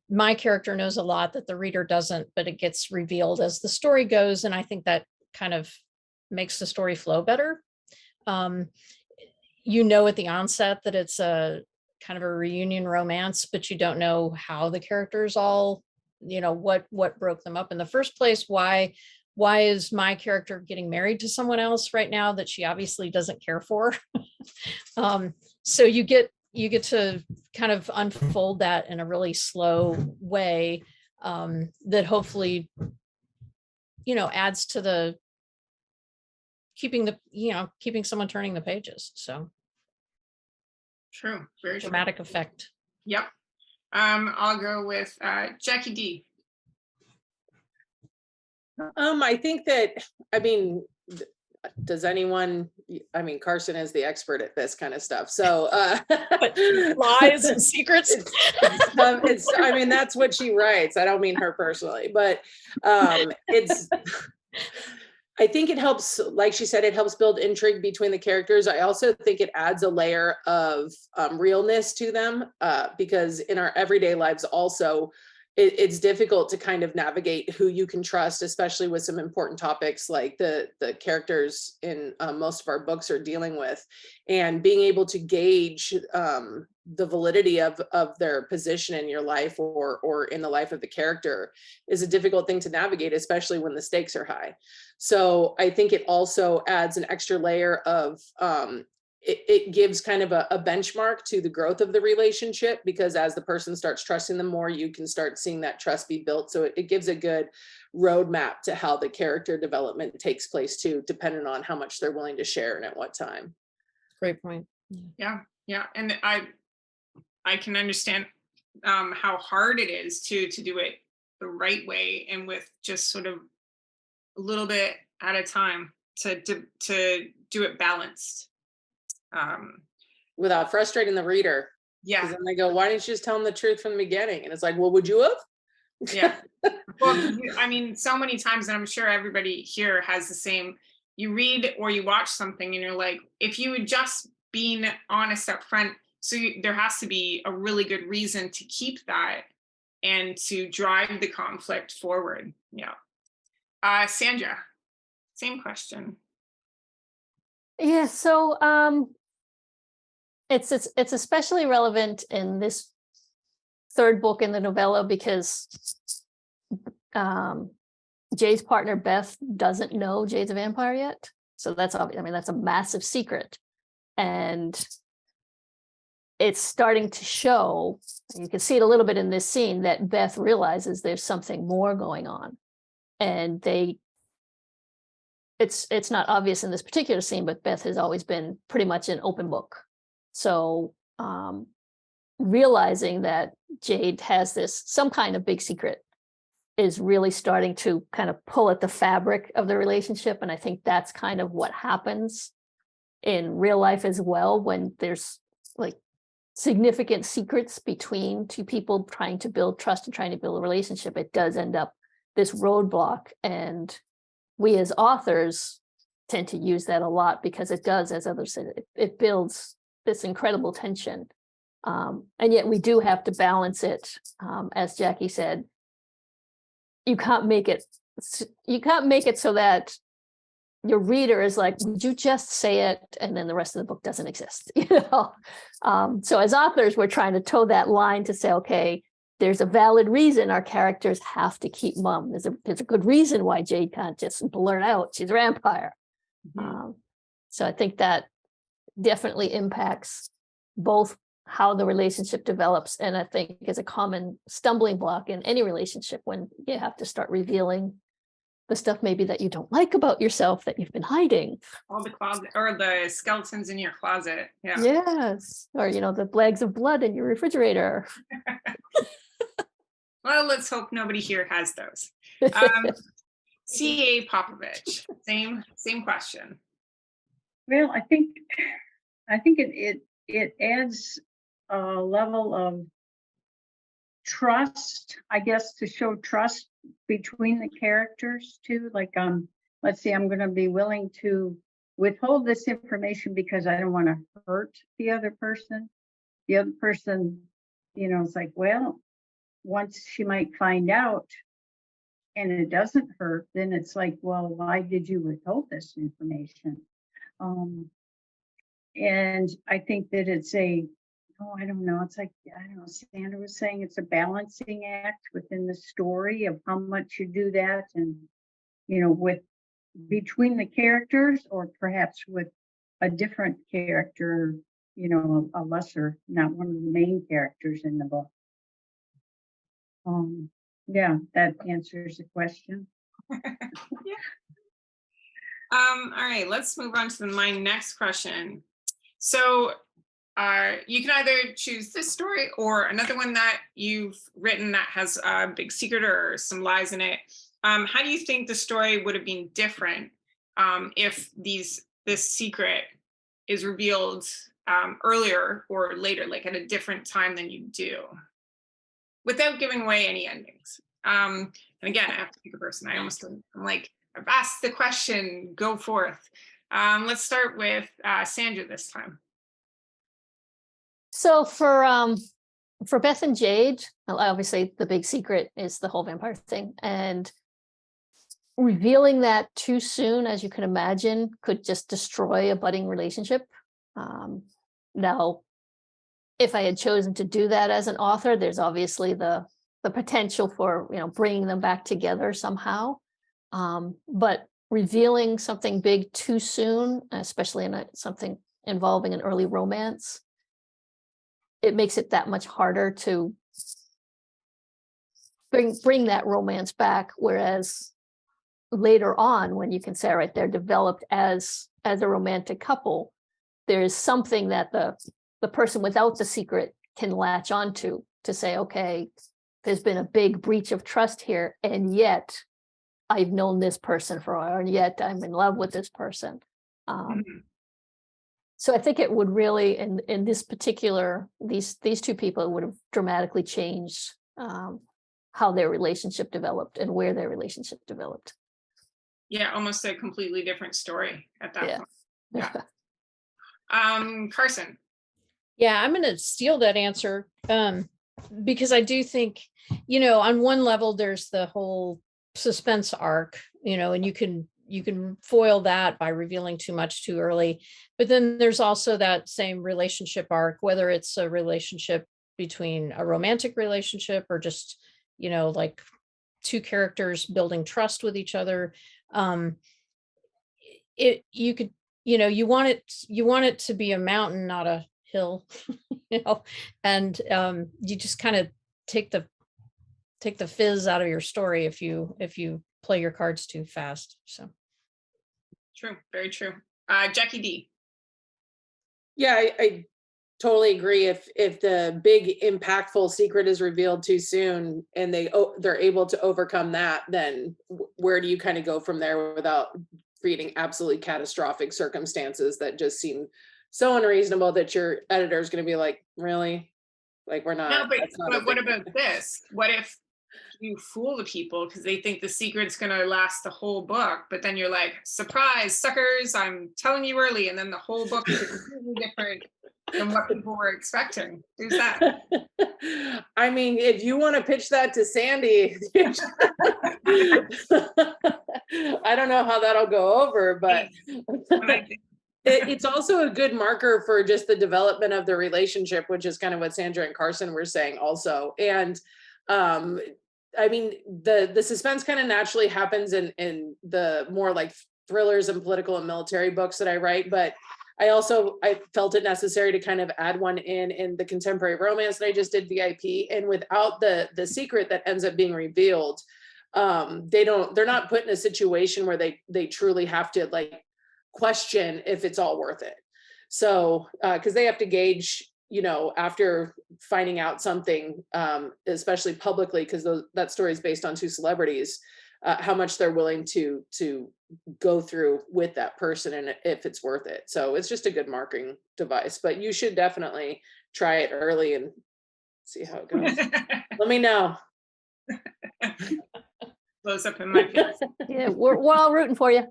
my character knows a lot that the reader doesn't, but it gets revealed as the story goes. And I think that kind of makes the story flow better. You know at the onset that it's a kind of a reunion romance, but you don't know how the characters all, you know, what broke them up in the first place. Why is my character getting married to someone else right now that she obviously doesn't care for? So you get to kind of unfold that in a really slow way, that hopefully, you know, adds to the keeping someone turning the pages. So True. Very dramatic true. effect. Yep. I'll go with Jackie D. I think that, I mean, does anyone, I mean, Carsen is the expert at this kind of stuff. So lies and secrets. I mean, that's what she writes. I don't mean her personally, but I think it helps, like she said, it helps build intrigue between the characters. I also think it adds a layer of realness to them, because in our everyday lives also, it's difficult to kind of navigate who you can trust, especially with some important topics like the characters in most of our books are dealing with, and being able to gauge the validity of their position in your life or in the life of the character is a difficult thing to navigate, especially when the stakes are high. So I think it also adds an extra layer of it gives kind of a benchmark to the growth of the relationship, because as the person starts trusting them more, you can start seeing that trust be built. So it gives a good roadmap to how the character development takes place too, depending on how much they're willing to share and at what time. Great point. Yeah. And I can understand how hard it is to do it the right way, and with just sort of a little bit at a time to do it balanced. Without frustrating the reader. Yeah. Then they go, why didn't you just tell them the truth from the beginning? And it's like, well, would you have? Yeah. Well, I mean, so many times, and I'm sure everybody here has the same, you read or you watch something and you're like, if you had just been honest up front, there has to be a really good reason to keep that and to drive the conflict forward. Yeah. Sandra, same question. Yeah, so it's especially relevant in this third book in the novella because Jade's partner Beth doesn't know Jade's a vampire yet. So that's obvious. I mean, that's a massive secret. And it's starting to show, you can see it a little bit in this scene, that Beth realizes there's something more going on. And it's not obvious in this particular scene, but Beth has always been pretty much an open book. So realizing that Jade has some kind of big secret is really starting to kind of pull at the fabric of the relationship. And I think that's kind of what happens in real life as well, when there's like significant secrets between two people trying to build trust and trying to build a relationship, it does end up this roadblock. And we as authors tend to use that a lot because it does, as others said, it builds this incredible tension. And yet we do have to balance it. As Jackie said, you can't make it so that your reader is like, would you just say it? And then the rest of the book doesn't exist, you know? So as authors, we're trying to toe that line to say, okay, there's a valid reason our characters have to keep mum. There's a good reason why Jade can't just blurt out she's a vampire. So I think that definitely impacts both how the relationship develops, and I think is a common stumbling block in any relationship when you have to start revealing the stuff maybe that you don't like about yourself that you've been hiding. All the closet or the skeletons in your closet. Yeah. Yes. Or, you know, the bags of blood in your refrigerator. Well, let's hope nobody here has those. C.A. Popovich, same question. Well, I think it adds a level of trust, I guess, to show trust between the characters too. Like, let's see, I'm going to be willing to withhold this information because I don't want to hurt the other person. The other person, you know, it's like, well, once she might find out and it doesn't hurt, then it's like, well, why did you withhold this information? And I think that it's I don't know, it's like, I don't know, Sandra was saying it's a balancing act within the story of how much you do that, and, you know, with between the characters, or perhaps with a different character, you know, a lesser, not one of the main characters in the book. Yeah, that answers the question. Yeah. All right, let's move on to my next question. So you can either choose this story or another one that you've written that has a big secret or some lies in it. How do you think the story would have been different if this secret is revealed earlier or later, like at a different time than you do, without giving away any endings? And again, I have to pick a person. I'm like, I've asked the question, go forth. Let's start with Sandra this time. So for Beth and Jade, obviously the big secret is the whole vampire thing, and revealing that too soon, as you can imagine, could just destroy a budding relationship. Now, if I had chosen to do that as an author, there's obviously the potential for, you know, bringing them back together somehow. But revealing something big too soon, especially in something involving an early romance, it makes it that much harder to bring that romance back. Whereas later on, when you can say, all right, they're developed as a romantic couple, there's something that the person without the secret can latch onto to say, okay, there's been a big breach of trust here, and yet I've known this person for a while, and yet I'm in love with this person. So I think it would really, in this particular, these two people, would have dramatically changed how their relationship developed and where their relationship developed. Yeah, almost a completely different story at that point. Yeah. Carsen. Yeah, I'm going to steal that answer because I do think, you know, on one level, there's the whole suspense arc, you know, and you can foil that by revealing too much too early. But then there's also that same relationship arc, whether it's a relationship between a romantic relationship or just, you know, like two characters building trust with each other. You could, you know, you want it to be a mountain, not a hill, you know, and you just kind of take the fizz out of your story if you play your cards too fast. So true, very true. Jackie D. Yeah, I totally agree. If the big impactful secret is revealed too soon and they're able to overcome that, then where do you kind of go from there without creating absolutely catastrophic circumstances that just seem so unreasonable that your editor is going to be like, really? Like, we're not. No, that's not a but what big- about this? What if you fool the people because they think the secret's going to last the whole book, but then you're like, surprise, suckers, I'm telling you early, and then the whole book is completely different than what people were expecting. Who's that? I mean, if you want to pitch that to Sandy, I don't know how that'll go over, but it's also a good marker for just the development of the relationship, which is kind of what Sandra and Carsen were saying also. And I mean, the suspense kind of naturally happens in the more like thrillers and political and military books that I write, but I felt it necessary to kind of add one in the contemporary romance that I just did VIP. And without the secret that ends up being revealed, they're not put in a situation where they truly have to like question if it's all worth it. So because they have to gauge, you know, after finding out something, especially publicly, because that story is based on two celebrities, how much they're willing to go through with that person and if it's worth it. So it's just a good marking device, but you should definitely try it early and see how it goes. Let me know. Blows up in my face. Yeah, we're all rooting for you.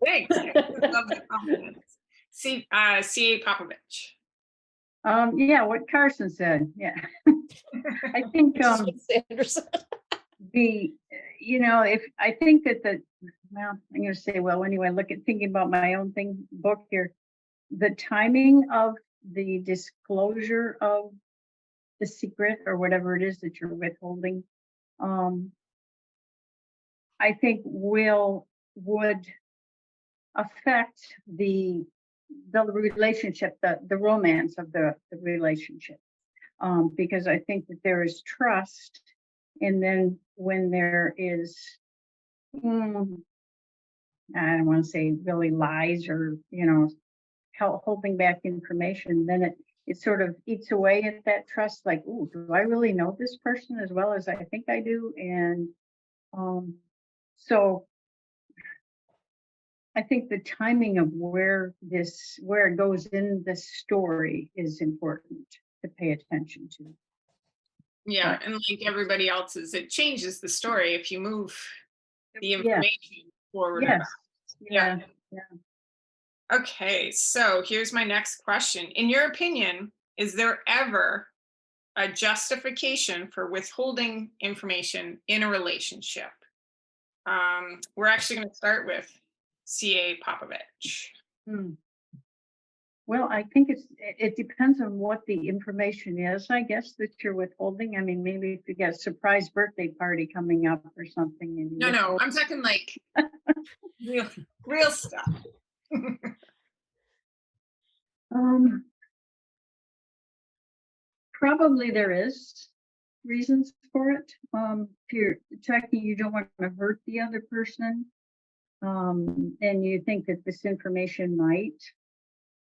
Thanks. I love the compliments. C.A. Popovich. Yeah, what Carsen said, yeah. I think This is what Sandra said. if I think that I'm going to say, well, anyway, thinking about my own book here, the timing of the disclosure of the secret or whatever it is that you're withholding, I think would affect the relationship, the romance of the relationship, because I think that there is trust, and then when there is, I don't want to say really lies or holding back information, then it sort of eats away at that trust. Like, ooh, do I really know this person as well as I think I do? And so I think the timing of where it goes in the story is important to pay attention to. Yeah, and like everybody else's, it changes the story if you move the information forward. Yes. Yeah. Yeah. Okay, so here's my next question. In your opinion, is there ever a justification for withholding information in a relationship? We're actually going to start with C.A. Popovich. Well, I think it depends on what the information is, I guess, that you're withholding. I mean, maybe if you get a surprise birthday party coming up or something. And No, I'm talking like real stuff. Probably there is reasons for it. If you're checking, you don't want to hurt the other person, and you think that this information might,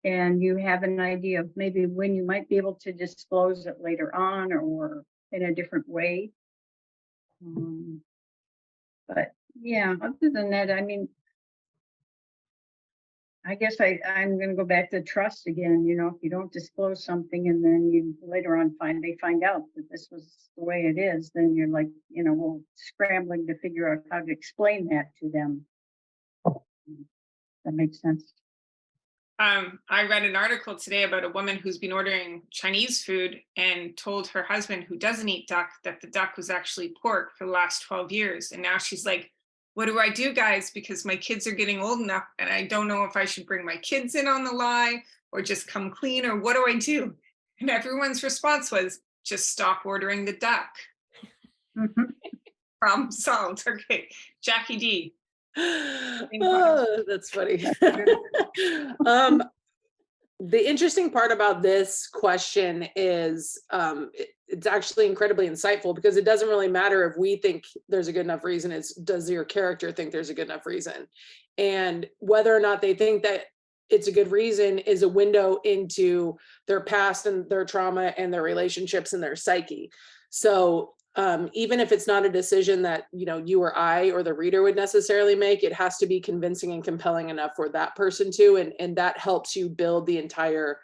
and you have an idea of maybe when you might be able to disclose it later on or in a different way. But yeah, other than that, I mean, I guess I'm going to go back to trust again. If you don't disclose something and then you later on they find out that this was the way it is, then you're like, well, scrambling to figure out how to explain that to them. That makes sense. I read an article today about a woman who's been ordering Chinese food and told her husband, who doesn't eat duck, that the duck was actually pork for the last 12 years. And now she's like, what do I do, guys? Because my kids are getting old enough and I don't know if I should bring my kids in on the lie or just come clean, or what do I do? And everyone's response was, just stop ordering the duck. Problem solved. Okay, Jackie D. Oh, that's funny. The interesting part about this question is it's actually incredibly insightful, because it doesn't really matter if we think there's a good enough reason. It's, does your character think there's a good enough reason? And whether or not they think that it's a good reason is a window into their past and their trauma and their relationships and their psyche. So even if it's not a decision that, you or I or the reader would necessarily make, it has to be convincing and compelling enough for that person to, and that helps you build the entire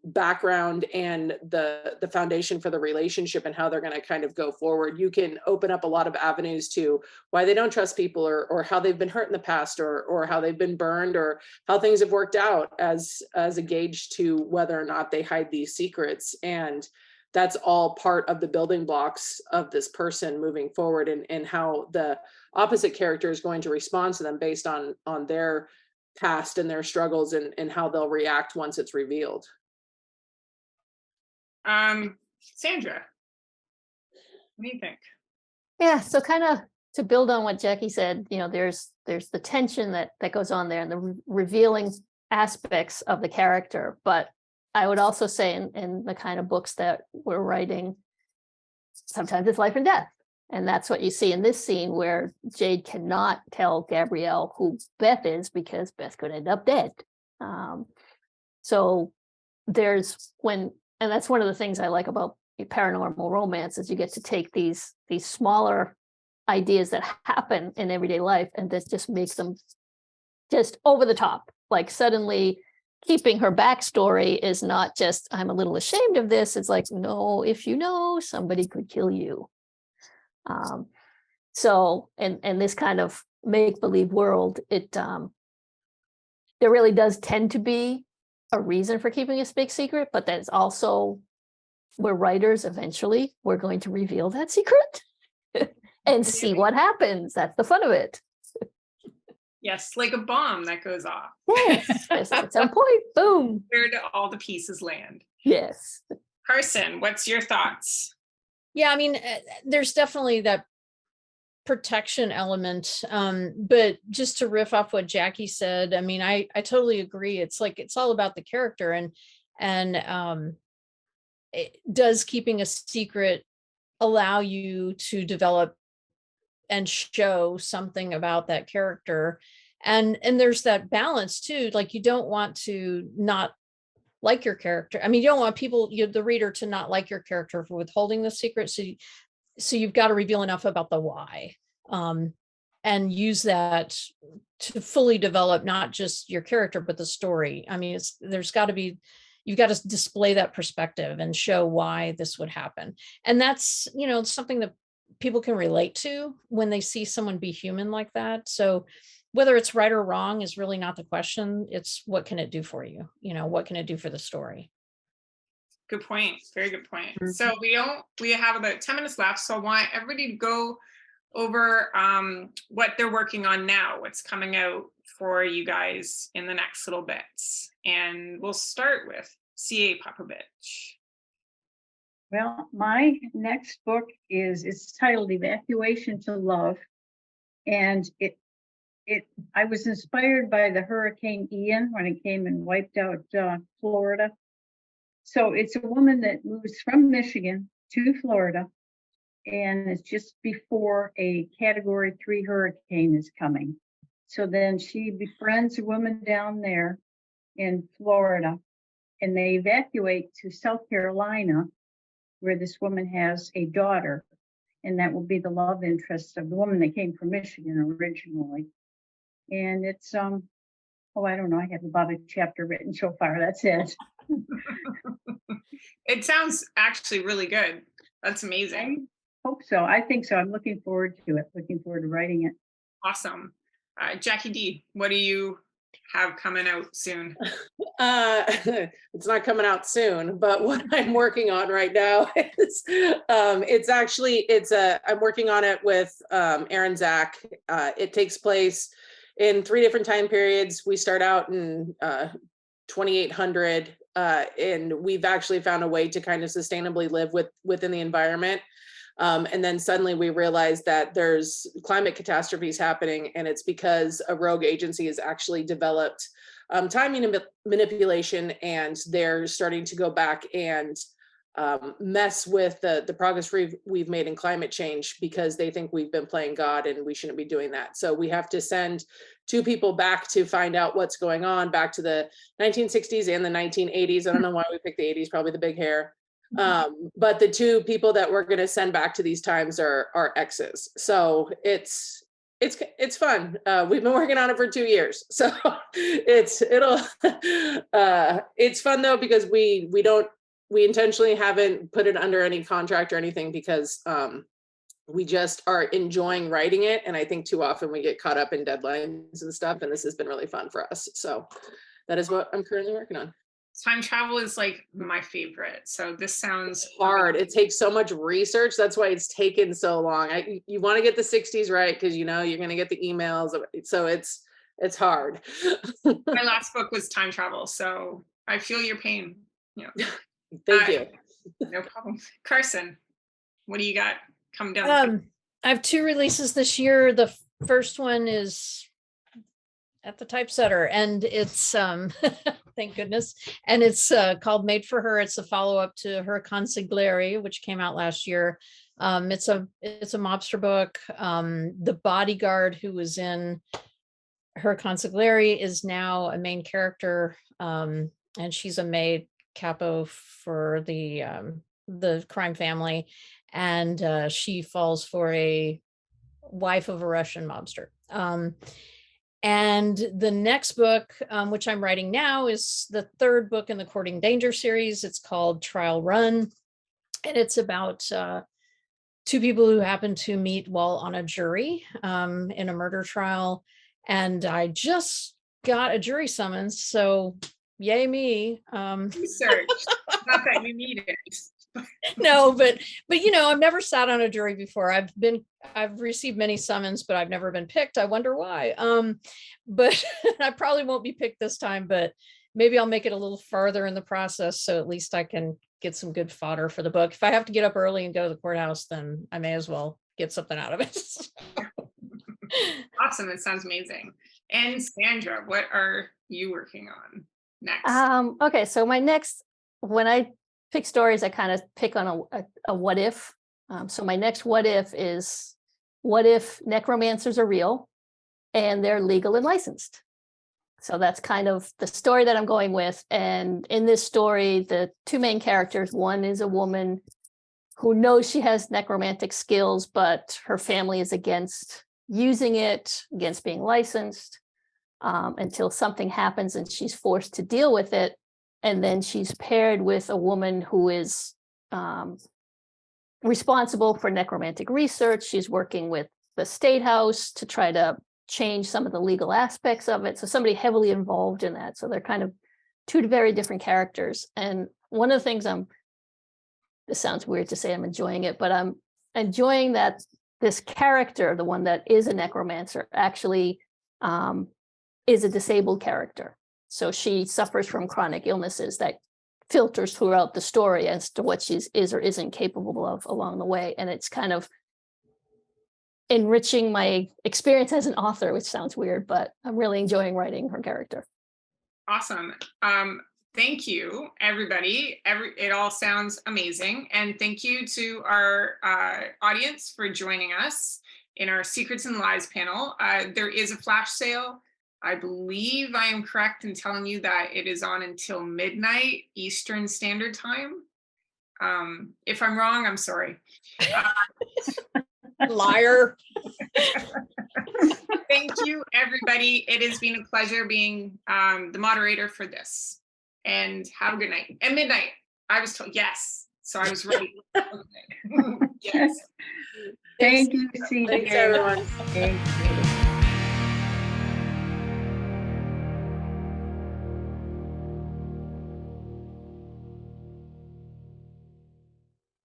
background and the foundation for the relationship and how they're going to kind of go forward. You can open up a lot of avenues to why they don't trust people, or how they've been hurt in the past, or how they've been burned, or how things have worked out as a gauge to whether or not they hide these secrets. And that's all part of the building blocks of this person moving forward, and how the opposite character is going to respond to them based on their past and their struggles, and how they'll react once it's revealed. Sandra, what do you think? Yeah, so kind of to build on what Jackie said, there's the tension that goes on there, and the revealing aspects of the character. But I would also say in the kind of books that we're writing, sometimes it's life and death. And that's what you see in this scene, where Jade cannot tell Gabrielle who Beth is, because Beth could end up dead. So and that's one of the things I like about paranormal romance, is you get to take these smaller ideas that happen in everyday life, and this just makes them just over the top. Like, suddenly keeping her backstory is not just, I'm a little ashamed of this. It's like, no, if you know, somebody could kill you. So, and this kind of make-believe world, there really does tend to be a reason for keeping a big secret, but that's also, we're writers, eventually we're going to reveal that secret and see what happens. That's the fun of it. Yes, like a bomb that goes off. Yes, at some point, boom. Where do all the pieces land? Yes. Carsen, what's your thoughts? Yeah, I mean, there's definitely that protection element. But just to riff off what Jackie said, I mean, I totally agree. It's like, it's all about the character, and does keeping a secret allow you to develop and show something about that character? And there's that balance too. Like, you don't want to not like your character. I mean, you don't want the reader, to not like your character for withholding the secret. So you've got to reveal enough about the why, and use that to fully develop not just your character, but the story. I mean, you've got to display that perspective and show why this would happen. And that's, something that people can relate to when they see someone be human like that. So whether it's right or wrong is really not the question. It's, what can it do for you? What can it do for the story? Good point. Very good point. Mm-hmm. So we have about 10 minutes left. So I want everybody to go over what they're working on now, what's coming out for you guys in the next little bits. And we'll start with C.A. Popovich. Well, my next book it's titled Evacuation to Love. And I was inspired by the Hurricane Ian when it came and wiped out Florida. So it's a woman that moves from Michigan to Florida, and it's just before a Category 3 hurricane is coming. So then she befriends a woman down there in Florida, and they evacuate to South Carolina, where this woman has a daughter, and that will be the love interest of the woman that came from Michigan originally. And it's I don't know, I have about a chapter written so far. That's it. It sounds actually really good. That's amazing. I hope so. I think so. I'm looking forward to it. Looking forward to writing it. Awesome. Jackie D, what do you have coming out soon? It's not coming out soon, but what I'm working on right now is I'm working on it with Aaron Zach. It takes place in 3 different time periods. We start out in 2800, and we've actually found a way to kind of sustainably live within the environment. And then suddenly we realize that there's climate catastrophes happening, and it's because a rogue agency has actually developed timing manipulation, and they're starting to go back and mess with the progress we've made in climate change, because they think we've been playing God and we shouldn't be doing that. So we have to send 2 people back to find out what's going on, back to the 1960s and the 1980s. I don't know why we picked the 80s, probably the big hair. But the two people that we're going to send back to these times are exes. So it's fun. We've been working on it for 2 years. So it's fun though, because we intentionally haven't put it under any contract or anything, because we just are enjoying writing it. And I think too often we get caught up in deadlines and stuff. And this has been really fun for us. So that is what I'm currently working on. Time travel is like my favorite. So this sounds hard. It takes so much research. That's why it's taken so long. You want to get the 60s right, because you're going to get the emails. So it's hard. My last book was time travel. So I feel your pain. Yeah. Thank you. No problem. Carsen, what do you got coming down? I have 2 releases this year. The first one is at the typesetter, and it's thank goodness, and it's called Made for Her. It's a follow-up to Her Consigliere, which came out last year. It's a mobster book. The bodyguard who was in Her Consigliere is now a main character, and she's a maid capo for the crime family, and she falls for a wife of a Russian mobster. And the next book, which I'm writing now, is the 3rd book in the Courting Danger series. It's called Trial Run, and it's about 2 people who happen to meet while on a jury in a murder trial. And I just got a jury summons, so yay me. Research. Not that you need it. No, but I've never sat on a jury before. I've received many summons, but I've never been picked. I wonder why. But I probably won't be picked this time, but maybe I'll make it a little farther in the process, so at least I can get some good fodder for the book. If I have to get up early and go to the courthouse, then I may as well get something out of it. Awesome. It sounds amazing. And Sandra, what are you working on next? Okay, so my next, when I pick stories, I kind of pick on a what if. So my next what if is, what if necromancers are real and they're legal and licensed? So that's kind of the story that I'm going with. And in this story, the 2 main characters, one is a woman who knows she has necromantic skills, but her family is against using it, against being licensed, until something happens and she's forced to deal with it. And then she's paired with a woman who is responsible for necromantic research. She's working with the State House to try to change some of the legal aspects of it. So somebody heavily involved in that. So they're kind of 2 very different characters. And one of the things this sounds weird to say I'm enjoying it, but I'm enjoying that this character, the one that is a necromancer, actually is a disabled character. So she suffers from chronic illnesses that filters throughout the story as to what she is or isn't capable of along the way. And it's kind of enriching my experience as an author, which sounds weird, but I'm really enjoying writing her character. Awesome. Thank you, everybody. It all sounds amazing. And thank you to our audience for joining us in our Secrets and Lies panel. There is a flash sale. I believe I am correct in telling you that it is on until midnight Eastern Standard Time. If I'm wrong, I'm sorry. Liar. Thank you, everybody. It has been a pleasure being the moderator for this. And have a good night. And midnight. I was told yes. So I was right. Okay. Yes. Thank you, CJ. Thanks, everyone. Thank you.